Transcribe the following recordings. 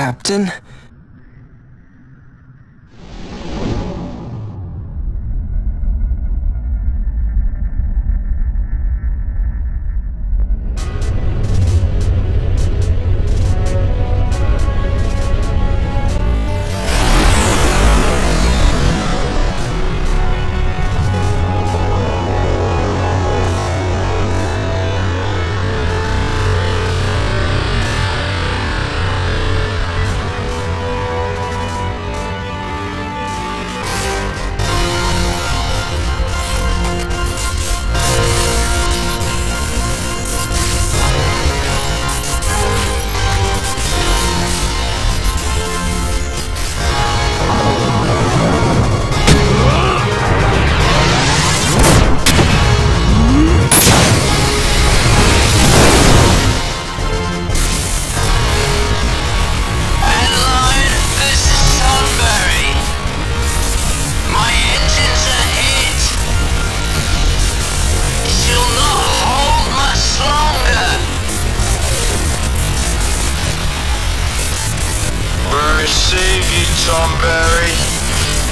Captain?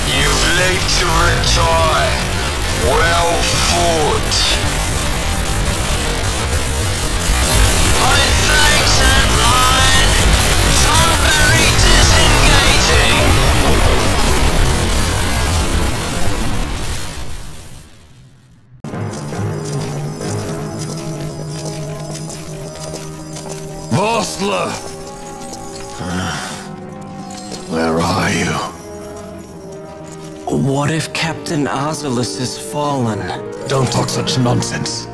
You've lived to retire. Well fought. My thanks and mine. Tomberry disengaging. Vossler! Where are you? What if Captain Ozolus has fallen? Don't talk such nonsense.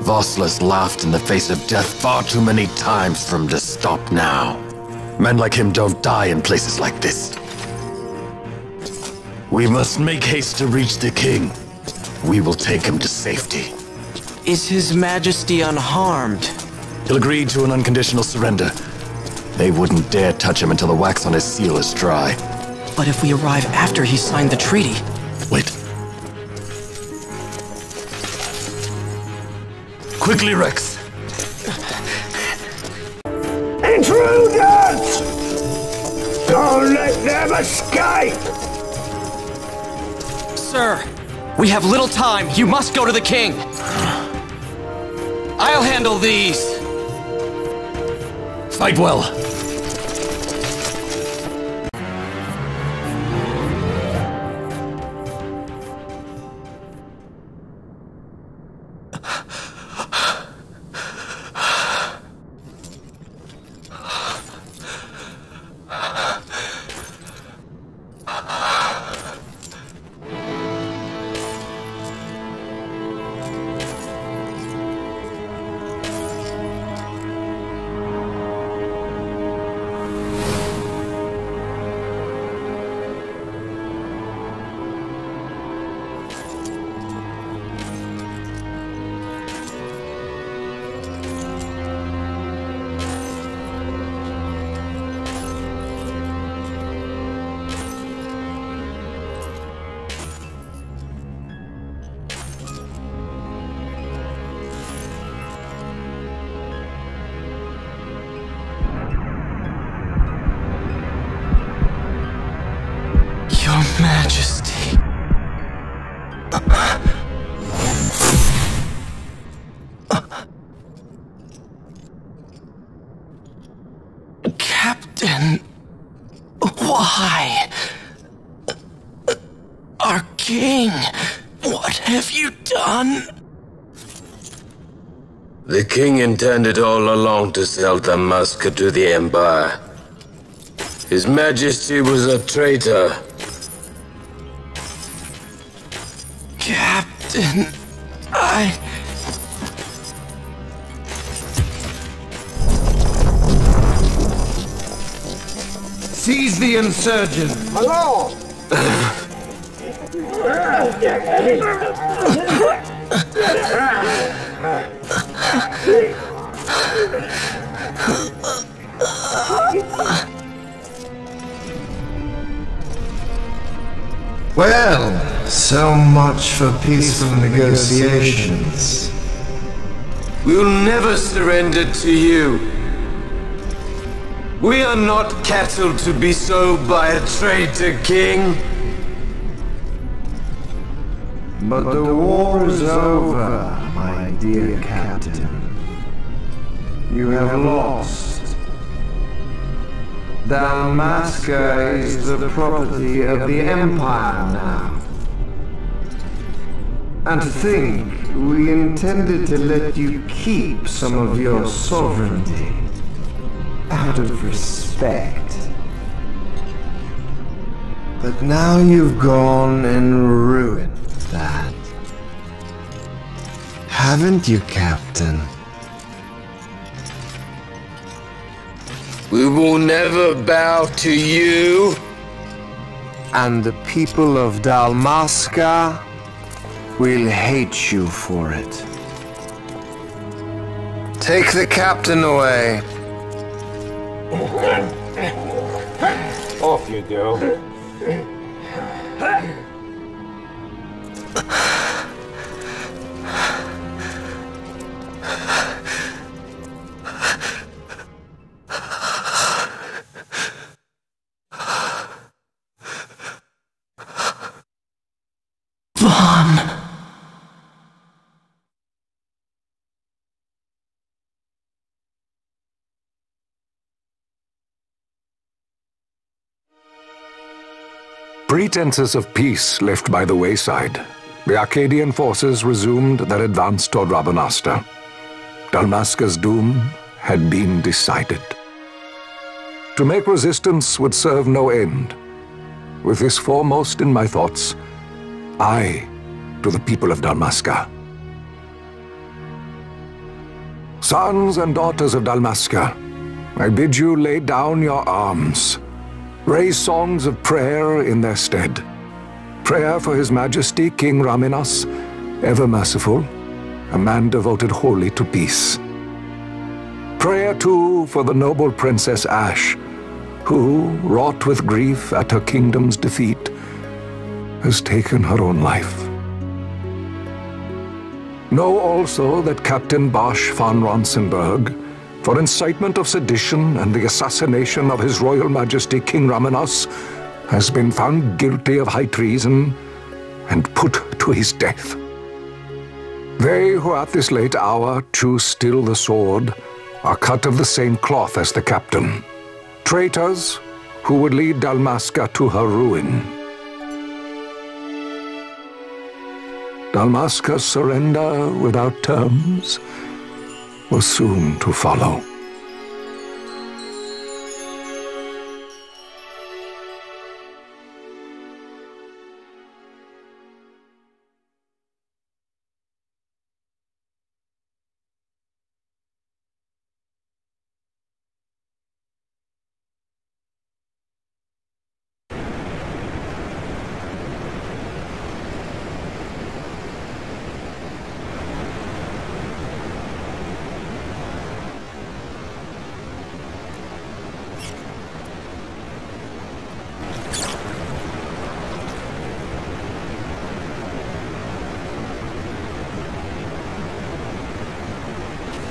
Vossler's laughed in the face of death far too many times for him to stop now. Men like him don't die in places like this. We must make haste to reach the king. We will take him to safety. Is His Majesty unharmed? He'll agree to an unconditional surrender. They wouldn't dare touch him until the wax on his seal is dry. But if we arrive after he signed the treaty... Wait. Quickly, Rex! Intruders! Don't let them escape! Sir, we have little time. You must go to the king. I'll handle these. Fight well. Your Majesty. Captain, why? Our king, what have you done? The king intended all along to sell the musket to the Empire. His Majesty was a traitor. Captain, Seize the insurgent! My lord! Well, so much for peaceful negotiations. We'll never surrender to you. We are not cattle to be sold by a traitor king. But the war is over, my dear captain. You have lost. Dalmasca is the property of the Empire now. And to think, we intended to let you keep some of your sovereignty. Out of respect. But now you've gone and ruined that. Haven't you, Captain? We will never bow to you. And the people of Dalmasca will hate you for it. Take the captain away. Off you go. Pretenses of peace left by the wayside, the Arcadian forces resumed their advance toward Rabanasta. Dalmasca's doom had been decided. To make resistance would serve no end. With this foremost in my thoughts, I to the people of Dalmasca. Sons and daughters of Dalmasca, I bid you lay down your arms. Raise songs of prayer in their stead. Prayer for His Majesty King Raminas, ever merciful, a man devoted wholly to peace. Prayer, too, for the noble Princess Ash, who, wrought with grief at her kingdom's defeat, has taken her own life. Know also that Captain Bosch von Ronsenberg, for incitement of sedition and the assassination of His Royal Majesty King Raminas, has been found guilty of high treason and put to his death. They who at this late hour choose still the sword are cut of the same cloth as the captain. Traitors who would lead Dalmasca to her ruin. Dalmasca's surrender without terms was soon to follow.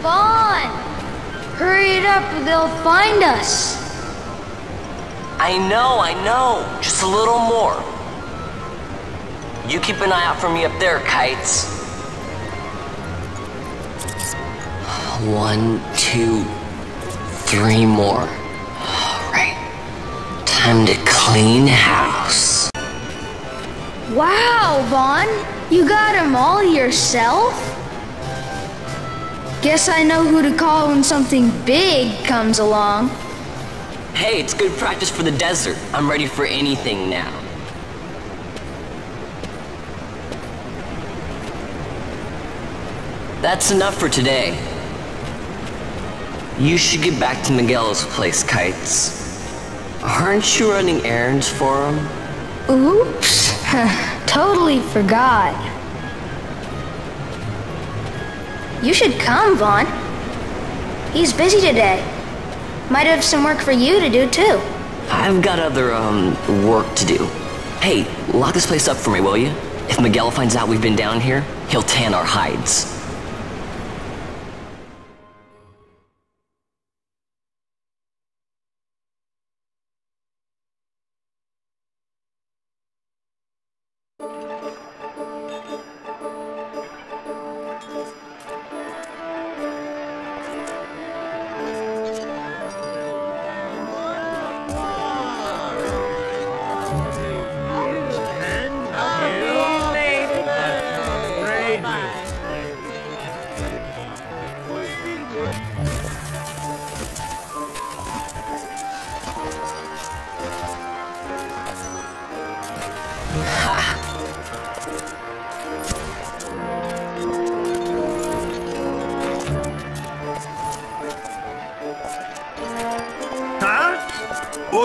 Vaughn! Hurry it up or they'll find us. I know. Just a little more. You keep an eye out for me up there, Kites. 1, 2, 3 more. Alright. Time to clean house. Wow, Vaughn! You got 'em all yourself? Guess I know who to call when something big comes along. Hey, it's good practice for the desert. I'm ready for anything now. That's enough for today. You should get back to Miguel's place, Kites. Aren't you running errands for him? Oops. Totally forgot. You should come, Vaughn. He's busy today. Might have some work for you to do, too. I've got other, work to do. Hey, lock this place up for me, will you? If Miguel finds out we've been down here, he'll tan our hides.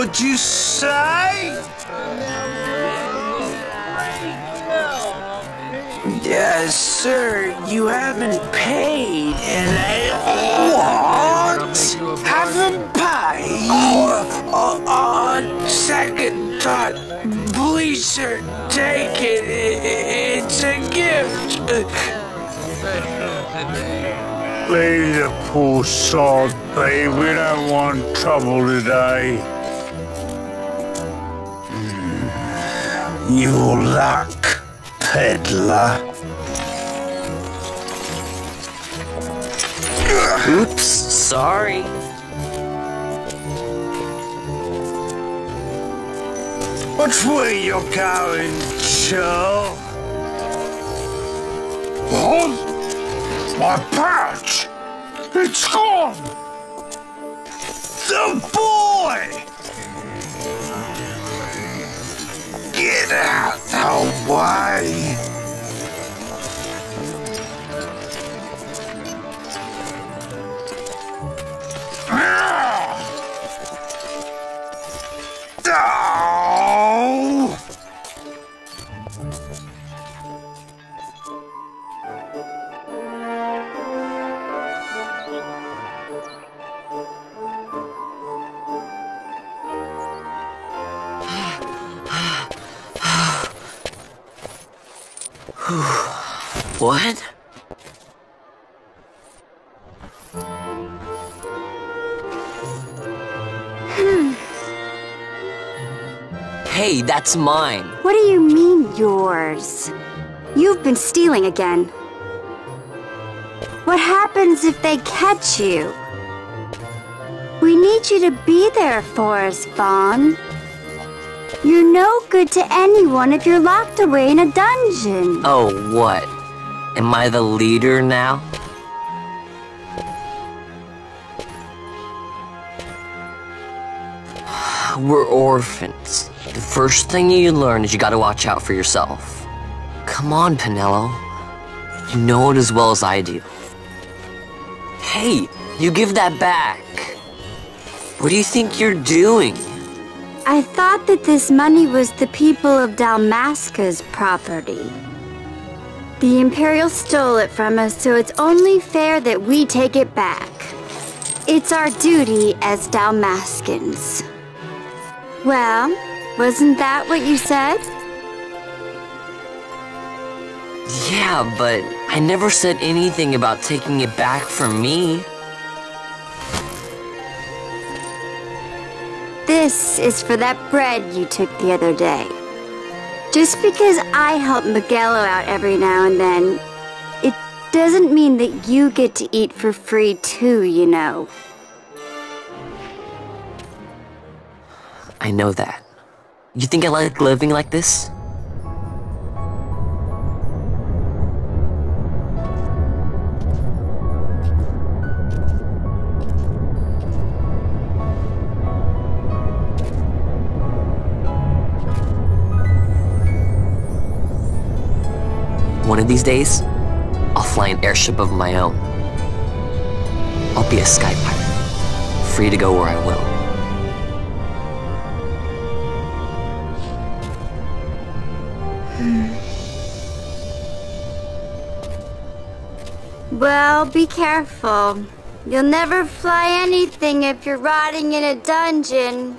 What'd you say? Yes, sir, you haven't paid, and I haven't paid. On second thought, please, sir, take it. It's a gift. Leave the poor sod be. We don't want trouble today. Your luck, peddler. Oops, sorry. Which way you're going, Joe? What? My patch! It's gone! The boy! Get out the way! What? Hey, that's mine. What do you mean, yours? You've been stealing again. What happens if they catch you? We need you to be there for us, Vaughn. You're no good to anyone if you're locked away in a dungeon. Oh, what? Am I the leader now? We're orphans. The first thing you learn is you gotta watch out for yourself. Come on, Pinello. You know it as well as I do. Hey, you give that back. What do you think you're doing? I thought that this money was the people of Dalmasca's property. The Imperial stole it from us, so it's only fair that we take it back. It's our duty as Dalmascans. Well, wasn't that what you said? Yeah, but I never said anything about taking it back from me. This is for that bread you took the other day. Just because I help Miguelo out every now and then, it doesn't mean that you get to eat for free too, you know. I know that. You think I like living like this? One of these days, I'll fly an airship of my own. I'll be a sky pirate, free to go where I will. Well, be careful. You'll never fly anything if you're rotting in a dungeon.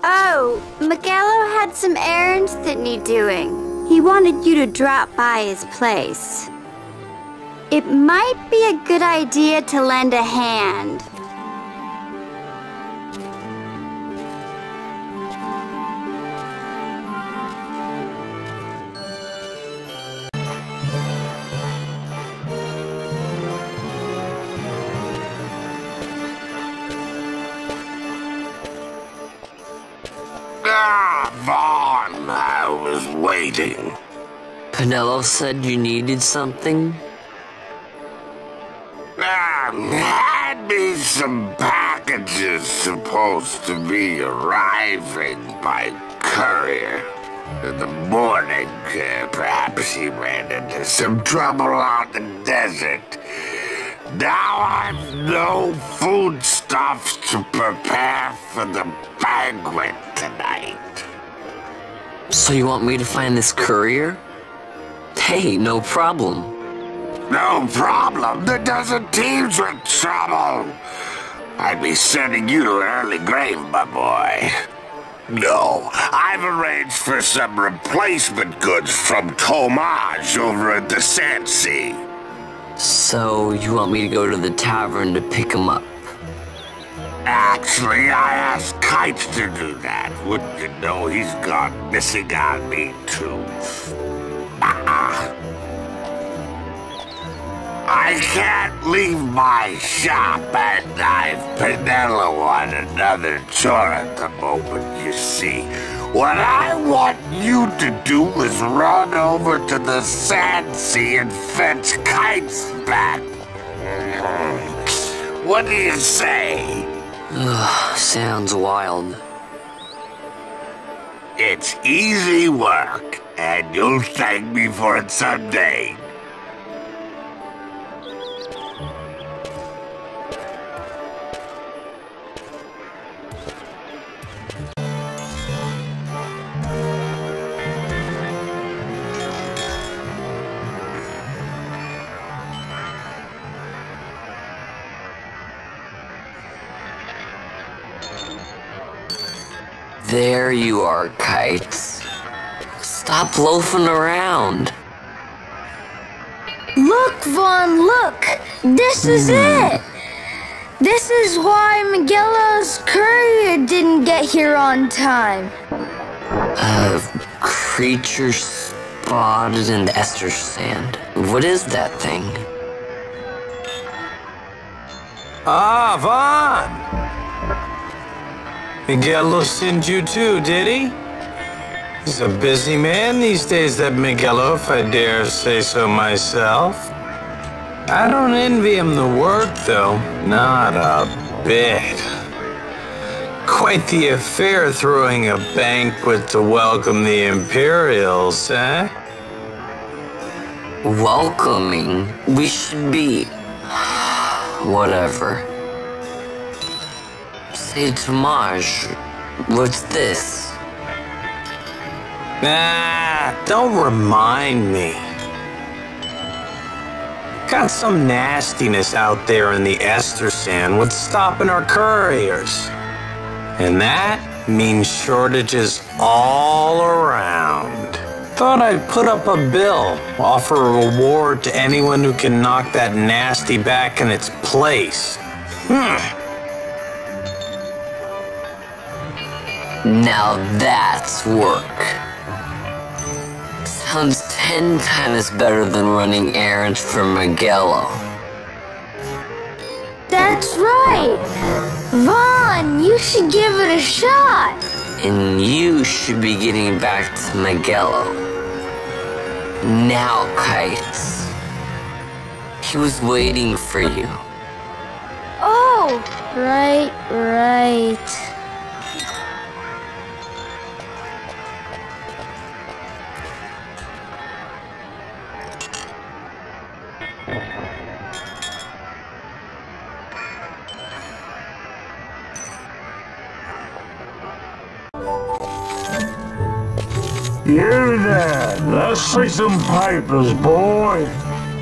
Oh, Miguelo had some errands that need doing. He wanted you to drop by his place. It might be a good idea to lend a hand. Vaughn, I was waiting. Pinello said you needed something? Had me some packages supposed to be arriving by courier. In the morning, perhaps he ran into some trouble out in the desert. Now I've no foodstuffs to prepare for the banquet tonight. So you want me to find this courier? Hey, no problem. No problem. The desert teems with trouble. I'd be sending you to an early grave, my boy. No, I've arranged for some replacement goods from Tomage over at the Sand Sea. So you want me to go to the tavern to pick him up? Actually, I asked Kites to do that. Wouldn't you know he's gone missing on me, too? I can't leave my shop, and I've Pinello on another chore at the moment, you see. What I want you to do is run over to the Sand Sea and fetch Kites back. What do you say? Sounds wild. It's easy work, and you'll thank me for it someday. There you are, Kites. Stop loafing around. Look, Vaughn, look! This is it! This is why Miguelo's courier didn't get here on time. Creature spotted in the Esther sand. What is that thing? Ah, Vaughn! Miguelo sent you too, did he? He's a busy man these days, that Miguelo, if I dare say so myself. I don't envy him the work, though. Not a bit. Quite the affair throwing a banquet to welcome the Imperials, eh? Welcoming? We should be... whatever. Say, Tomage, what's this? Nah, don't remind me. Got some nastiness out there in the Esther sand. What's stopping our couriers? And that means shortages all around. Thought I'd put up a bill, offer a reward to anyone who can knock that nasty back in its place. Now that's work. Sounds 10 times better than running errands for Miguelo. That's right! Vaughn, you should give it a shot! And you should be getting back to Miguelo. Now, Kites. He was waiting for you. Oh, right. You there, let's see some papers, boy.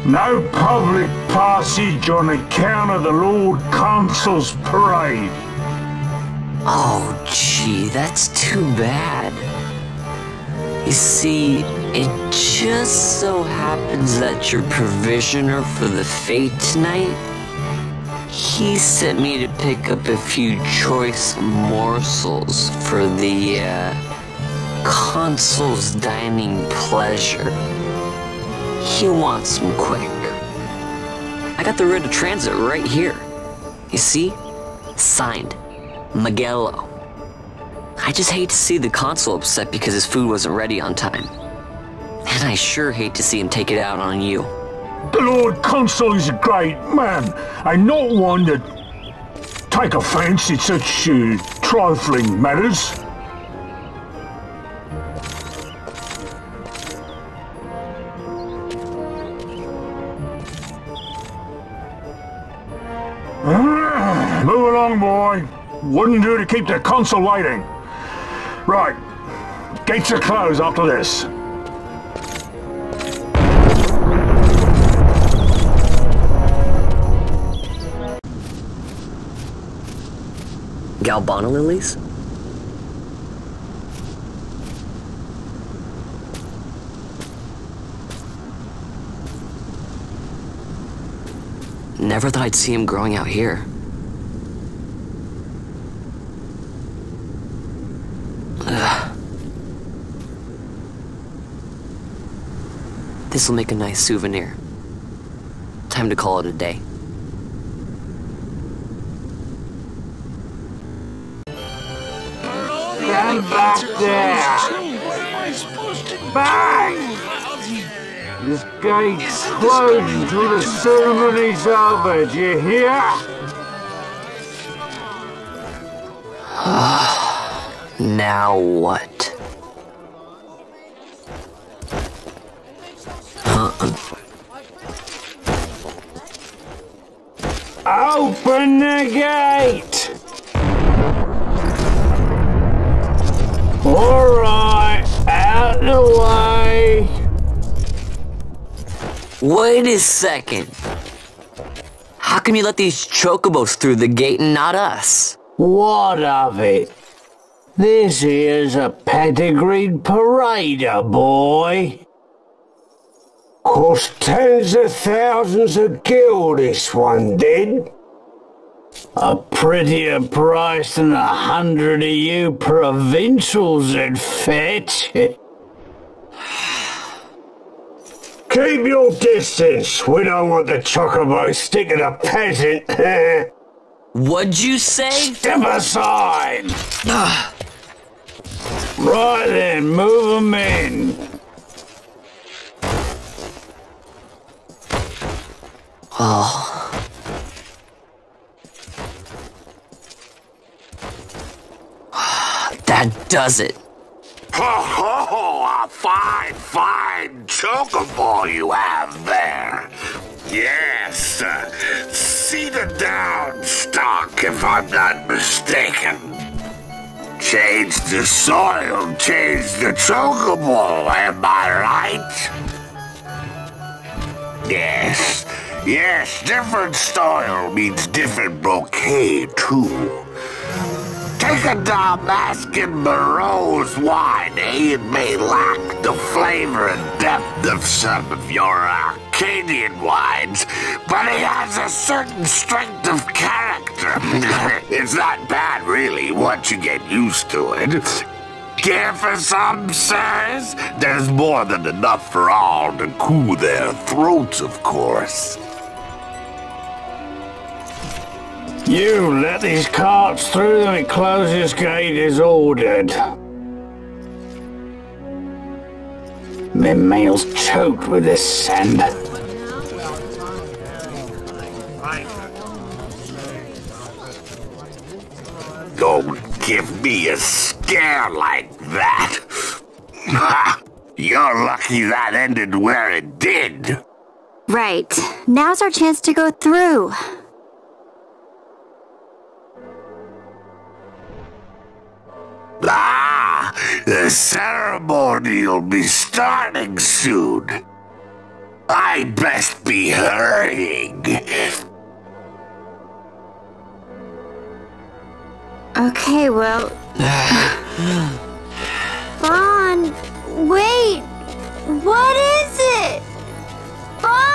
No public passage on account of the Lord Consul's parade. Oh, gee, that's too bad. You see, it just so happens that your provisioner for the fete tonight, he sent me to pick up a few choice morsels for the, Consul's dining pleasure. He wants them quick. I got the writ of transit right here. You see? Signed, Miguelo. I just hate to see the Consul upset because his food wasn't ready on time. And I sure hate to see him take it out on you. The Lord Consul is a great man, and not one to take a fancy to such trifling matters. long, boy. Wouldn't do to keep the consul waiting. Right. Gates are closed after this. Galbana lilies? Never thought I'd see him growing out here. This'll make a nice souvenir. Time to call it a day. Stand back there! Bang! This gate's closed until the ceremony's over, do you hear? Now what? Open the gate! Alright, out the way! Wait a second. How come you let these chocobos through the gate and not us? What of it? This here's a pedigreed parader, boy. Cost tens of thousands of gil, this one did. A prettier price than 100 of you provincials would fetch. Keep your distance. We don't want the chocobo sticking a peasant. What'd you say? Step aside. Right then, move 'em in. Oh. That does it. Oh, a fine chocobo you have there. Yes, cedar down stock, if I'm not mistaken. Change the soil, change the chocobo, am I right? Yes, different soil means different bouquet, too. Take a Damascus Barreau's wine, It may lack the flavor and depth of some of your Arcadian wines, but it has a certain strength of character. It's not bad, really, once you get used to it. Care for some, sirs? There's more than enough for all to cool their throats, of course. You let these carts through and close this gate as ordered. My mail's choked with this sand. Don't give me a scare like that. You're lucky that ended where it did. Right. Now's our chance to go through. The ceremony'll be starting soon. I'd best be hurrying. Okay, well... Vaughn, wait! What is it? Vaughn!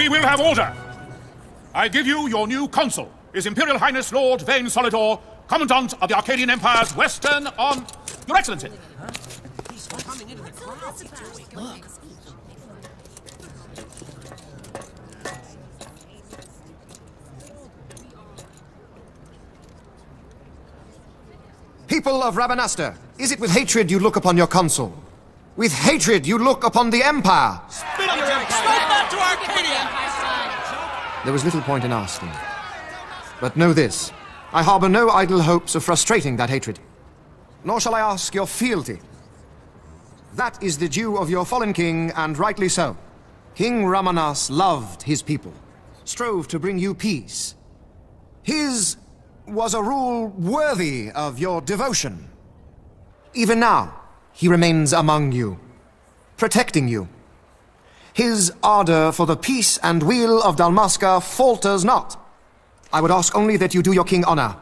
We will have order. I give you your new consul, His Imperial Highness Lord Vane Solidor, Commandant of the Arcadian Empire's Western on... Your Excellency. People of Rabanastre, is it with hatred you look upon your consul? With hatred you look upon the Empire! There was little point in asking. But know this, I harbor no idle hopes of frustrating that hatred. Nor shall I ask your fealty. That is the due of your fallen king, and rightly so. King Ramanas loved his people, strove to bring you peace. His was a rule worthy of your devotion. Even now, he remains among you, protecting you. His ardor for the peace and weal of Dalmasca falters not. I would ask only that you do your king honor.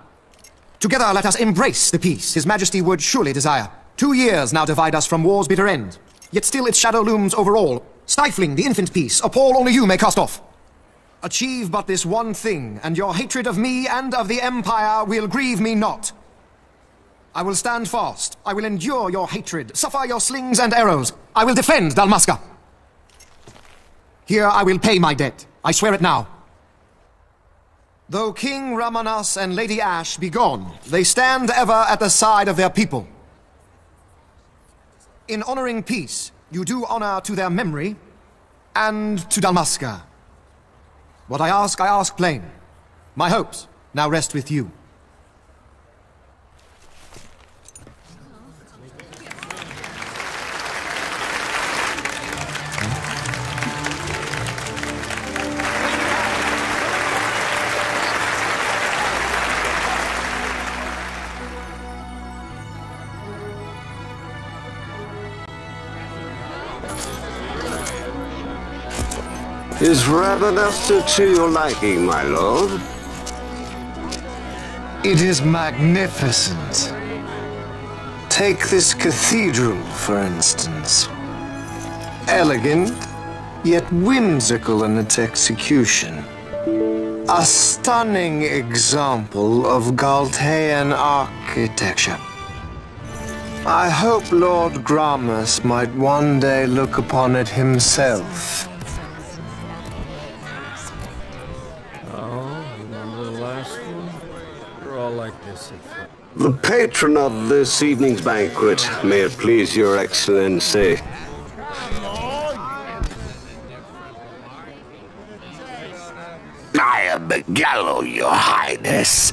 Together let us embrace the peace His Majesty would surely desire. 2 years now divide us from war's bitter end, yet still its shadow looms over all, stifling the infant peace a pall only you may cast off. Achieve but this one thing, and your hatred of me and of the Empire will grieve me not. I will stand fast. I will endure your hatred, suffer your slings and arrows. I will defend Dalmasca. Here I will pay my debt. I swear it now. Though King Ramanas and Lady Ash be gone, they stand ever at the side of their people. In honoring peace, you do honor to their memory and to Dalmasca. What I ask plain. My hopes now rest with you. Is Rabanastre to your liking, my lord? It is magnificent. Take this cathedral, for instance. Elegant, yet whimsical in its execution. A stunning example of Galtean architecture. I hope Lord Gramus might one day look upon it himself. The patron of this evening's banquet, may it please your excellency. I am Miguelo, your highness.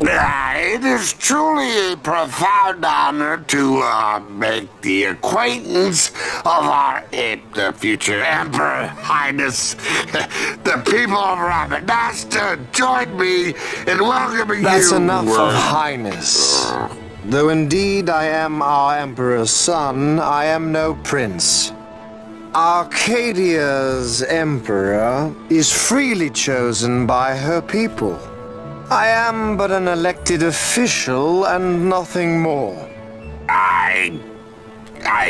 It is truly a profound honor to make the acquaintance of the future emperor, highness. The people of Rabanastre join me in welcoming you. That's enough of highness. Though indeed I am our emperor's son, I am no prince. Arcadia's emperor is freely chosen by her people. I am but an elected official and nothing more. I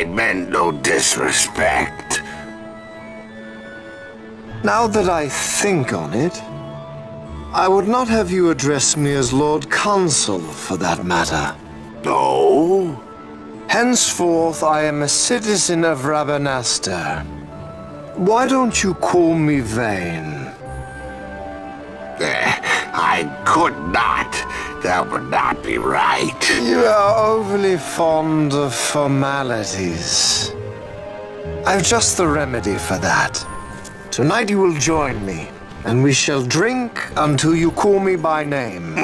meant no disrespect. Now that I think on it, I would not have you address me as Lord Consul, for that matter. No? Henceforth, I am a citizen of Rabanastre. Why don't you call me Vane? I could not. That would not be right. You are overly fond of formalities. I've just the remedy for that. Tonight you will join me, and we shall drink until you call me by name.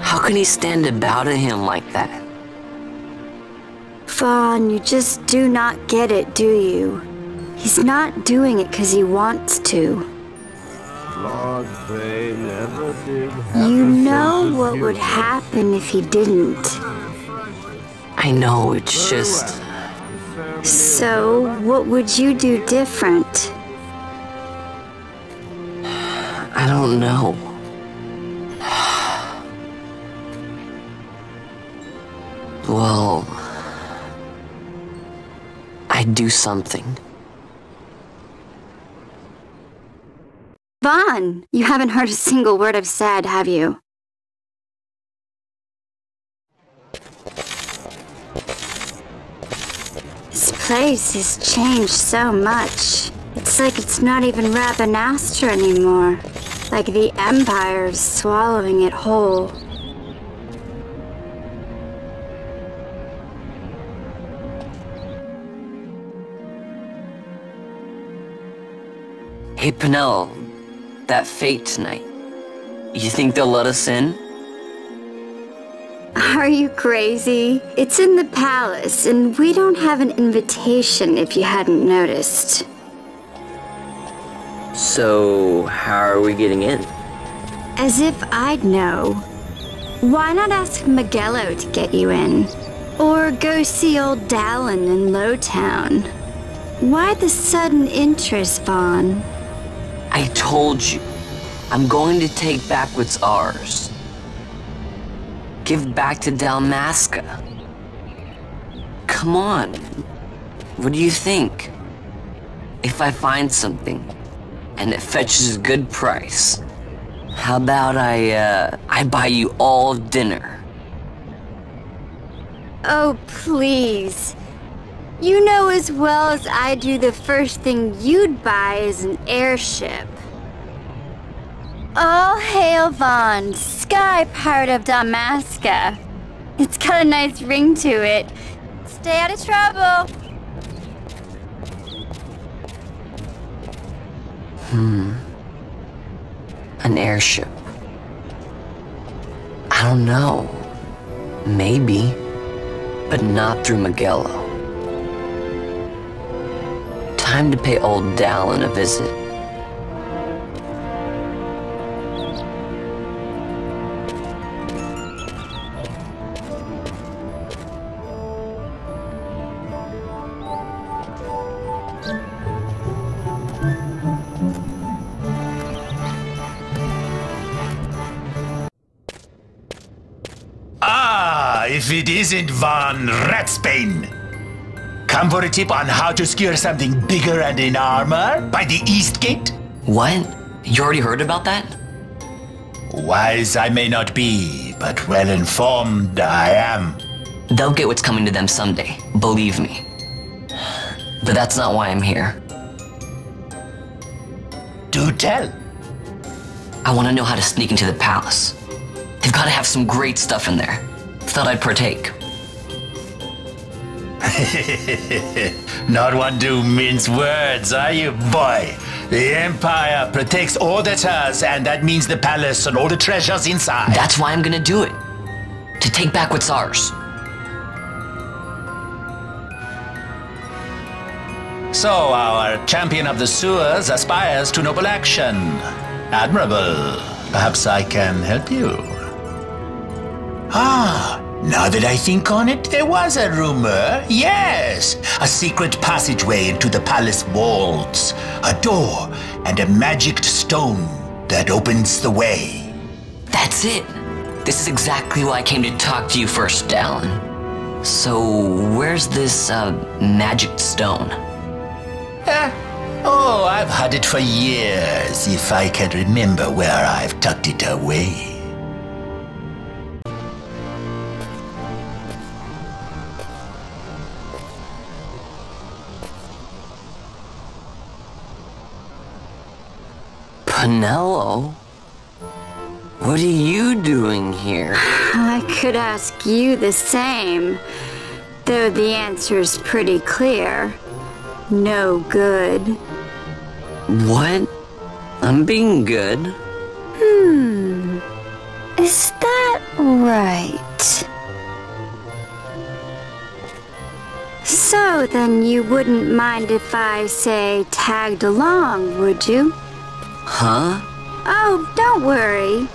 How can he stand about at him like that? Fawn, you just do not get it, do you? He's not doing it because he wants to. Lord Vane never did. You know what would happen if he didn't. I know, it's just... So, what would you do different? I don't know. Well, I'd do something. Vaughn, you haven't heard a single word I've said, have you? This place has changed so much. It's like it's not even Rabanastre anymore. Like the Empire's swallowing it whole. Hey, Penel, that fate tonight. You think they'll let us in? Are you crazy? It's in the palace, and we don't have an invitation if you hadn't noticed. So, how are we getting in? As if I'd know. Why not ask Magello to get you in? Or go see old Dallin in Lowtown? Why the sudden interest, Vaughn? I told you, I'm going to take back what's ours. Give back to Dalmasca. Come on. What do you think? If I find something, and it fetches a good price, how about I buy you all dinner? Oh, please. You know as well as I do the first thing you'd buy is an airship. All hail Vaughn, Sky Pirate of Dalmasca. It's got a nice ring to it. Stay out of trouble. An airship. I don't know. Maybe. But not through Magello. Time to pay old Dallin a visit. If it isn't Von Ratsbane. Come for a tip on how to secure something bigger and in armor by the East Gate? What? You already heard about that? Wise I may not be, but well informed I am. They'll get what's coming to them someday, believe me. But that's not why I'm here. Do tell. I want to know how to sneak into the palace. They've got to have some great stuff in there. Thought I'd partake. Not one to mince words, are you, boy? The Empire protects all that's hers, and that means the palace and all the treasures inside. That's why I'm gonna do it. To take back what's ours. So our champion of the sewers aspires to noble action. Admirable. Perhaps I can help you. Now that I think on it, there was a rumor. Yes, a secret passageway into the palace walls, a door, and a magic stone that opens the way. That's it. This is exactly why I came to talk to you first, Dallin. So, where's this, magic stone? Oh, I've had it for years, if I can remember where I've tucked it away. Penelo? What are you doing here? I could ask you the same, though the answer's pretty clear. No good. What? I'm being good. Is that right? So then you wouldn't mind if I, say, tagged along, would you? Huh? Oh, don't worry.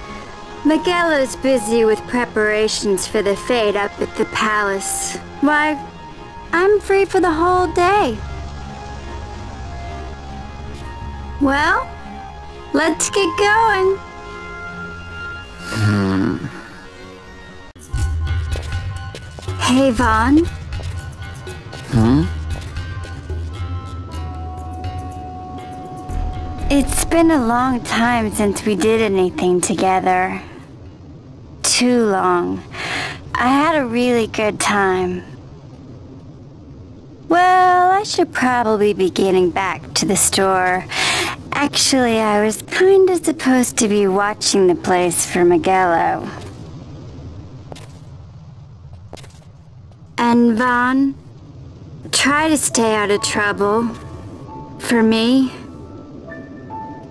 Magello's busy with preparations for the fete up at the palace. Why, I'm free for the whole day. Well, let's get going. Hey, Vaughn. It's been a long time since we did anything together. Too long. I had a really good time. Well, I should probably be getting back to the store. Actually, I was kinda supposed to be watching the place for Miguelo. And Vaughn, try to stay out of trouble. For me,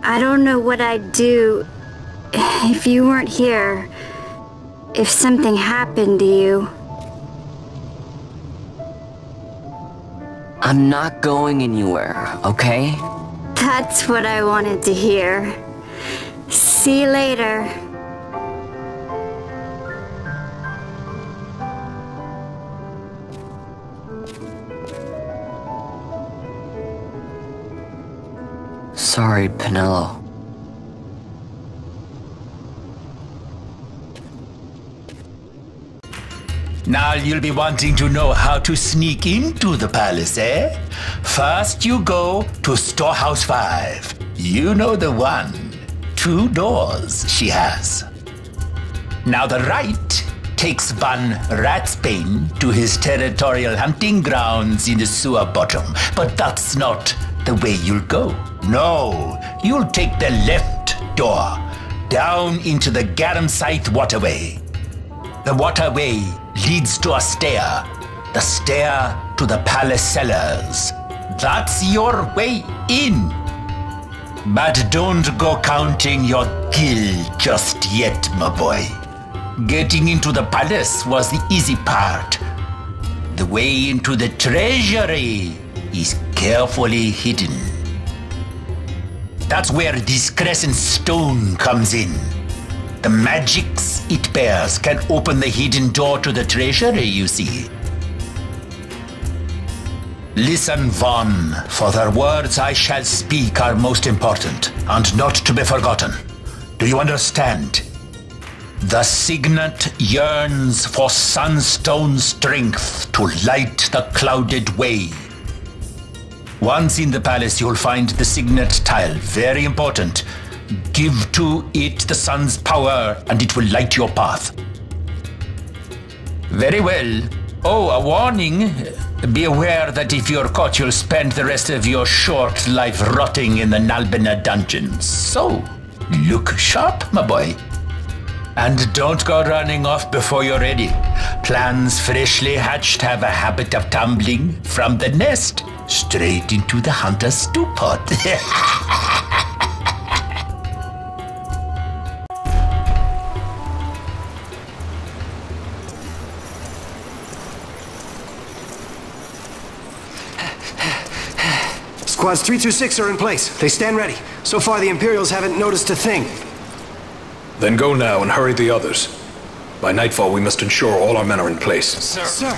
I don't know what I'd do if you weren't here. If something happened to you. I'm not going anywhere, okay? That's what I wanted to hear. See you later. Sorry, Penelo. Now you'll be wanting to know how to sneak into the palace, eh? First you go to Storehouse 5. You know the one. 2 doors she has. Now the right takes Van Ratsbane to his territorial hunting grounds in the sewer bottom. But that's not the way you'll go. No, you'll take the left door down into the Garamscythe waterway. The waterway leads to a stair. The stair to the palace cellars. That's your way in. But don't go counting your gil just yet, my boy. Getting into the palace was the easy part. The way into the treasury is carefully hidden. That's where this crescent stone comes in. The magics it bears can open the hidden door to the treasury, you see. Listen, Vaughn, for the words I shall speak are most important, and not to be forgotten. Do you understand? The signet yearns for sunstone strength to light the clouded way. Once in the palace, you'll find the signet tile, very important. Give to it the sun's power, and it will light your path. Very well. Oh, a warning. Be aware that if you're caught, you'll spend the rest of your short life rotting in the Nalbina dungeons. So, look sharp, my boy. And don't go running off before you're ready. Plans freshly hatched have a habit of tumbling from the nest straight into the hunter's stew pot. Squads 3 through 6 are in place. They stand ready. So far, the Imperials haven't noticed a thing. Then go now and hurry the others. By nightfall, we must ensure all our men are in place. Sir.